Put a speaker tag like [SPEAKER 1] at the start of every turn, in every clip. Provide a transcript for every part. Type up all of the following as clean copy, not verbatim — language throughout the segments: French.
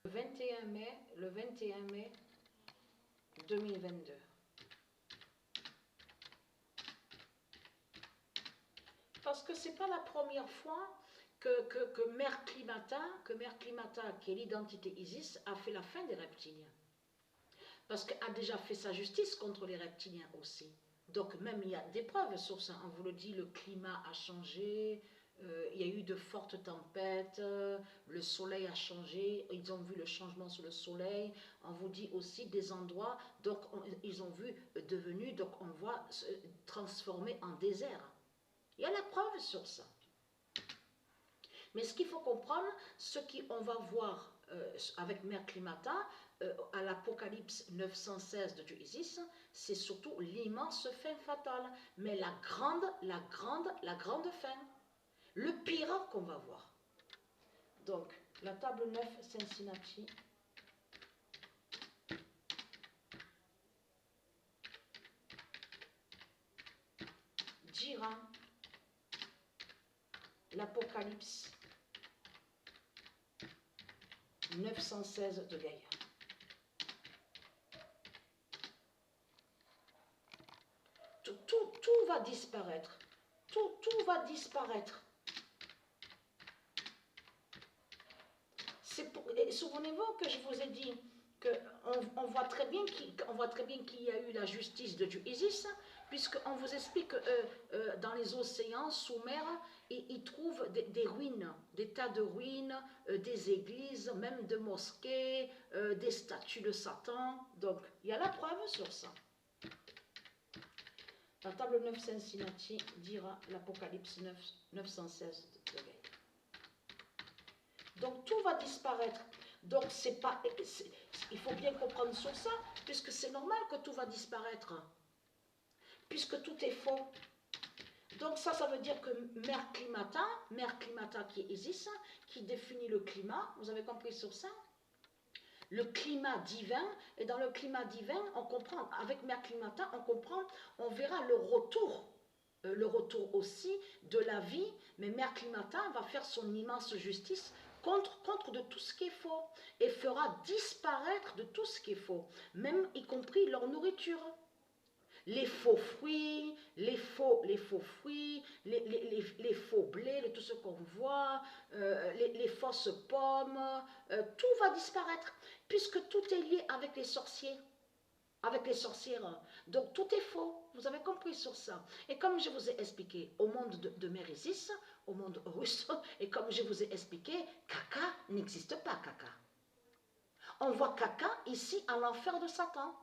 [SPEAKER 1] Le 21 mai 2022. Parce que c'est pas la première fois que Mère Klimata, qui est l'identité Isis, a fait la fin des reptiliens. Parce qu'elle a déjà fait sa justice contre les reptiliens aussi. Donc même il y a des preuves sur ça. On vous le dit, le climat a changé, il y a eu de fortes tempêtes, le soleil a changé, ils ont vu le changement sur le soleil. On vous dit aussi des endroits, donc ils ont vu devenu, donc on voit se transformer en désert. Il y a la preuve sur ça. Mais ce qu'il faut comprendre, ce qu'on va voir avec Mère Klimata, à l'Apocalypse 916 de Dieu Isis, c'est surtout l'immense fin fatale, mais la grande fin, le pire qu'on va voir. Donc, la table 9 Cincinnati, dira l'Apocalypse 916 de Gaïa. Tout va disparaître. Tout va disparaître. Souvenez-vous que je vous ai dit qu'on voit très bien qu'il y a eu la justice de Dieu Isis, puisqu'on vous explique que dans les océans sous mer, ils trouvent des ruines, des tas de ruines, des églises, même de mosquées, des statues de Satan. Donc, il y a la preuve sur ça. La table 9 Cincinnati dira l'Apocalypse 916 de Gaïa. Donc tout va disparaître. Donc il faut bien comprendre sur ça, puisque c'est normal que tout va disparaître, puisque tout est faux. Donc ça veut dire que Mère Klimata qui est Isis, qui définit le climat, vous avez compris sur ça? Le climat divin, et dans le climat divin, on comprend, avec Mère Klimata, on verra le retour aussi de la vie, mais Mère Klimata va faire son immense justice contre de tout ce qui est faux, et fera disparaître de tout ce qui est faux, même y compris leur nourriture. Les faux fruits, les faux fruits, les faux blés, tout ce qu'on voit, les fausses pommes, tout va disparaître, puisque tout est lié avec les sorciers, avec les sorcières. Donc tout est faux, vous avez compris sur ça. Et comme je vous ai expliqué, au monde de Mère Isis, au monde russe, et comme je vous ai expliqué, caca n'existe pas, caca. On voit caca ici à l'enfer de Satan.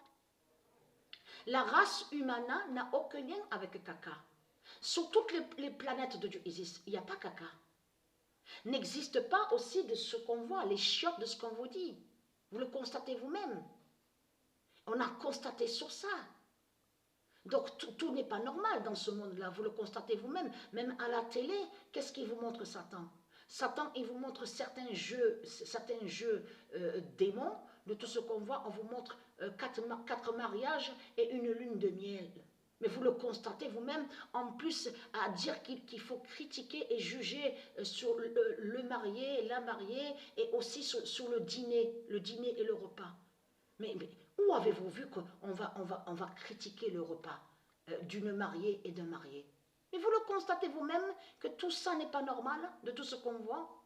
[SPEAKER 1] La race humana n'a aucun lien avec caca. Sur toutes les planètes de Dieu Isis, il n'y a pas caca. N'existe pas aussi de ce qu'on voit, les chiottes de ce qu'on vous dit. Vous le constatez vous-même. On a constaté sur ça. Donc tout n'est pas normal dans ce monde-là, vous le constatez vous-même. Même à la télé, qu'est-ce qu'il vous montre Satan? Satan, il vous montre certains jeux démons. De tout ce qu'on voit, on vous montre 4 mariages et une lune de miel. Mais vous le constatez vous-même, en plus à dire qu'il faut critiquer et juger sur le marié, la mariée, et aussi sur le dîner et le repas. Mais où avez-vous vu qu'on va critiquer le repas d'une mariée et d'un marié? Mais vous le constatez vous-même que tout ça n'est pas normal, de tout ce qu'on voit.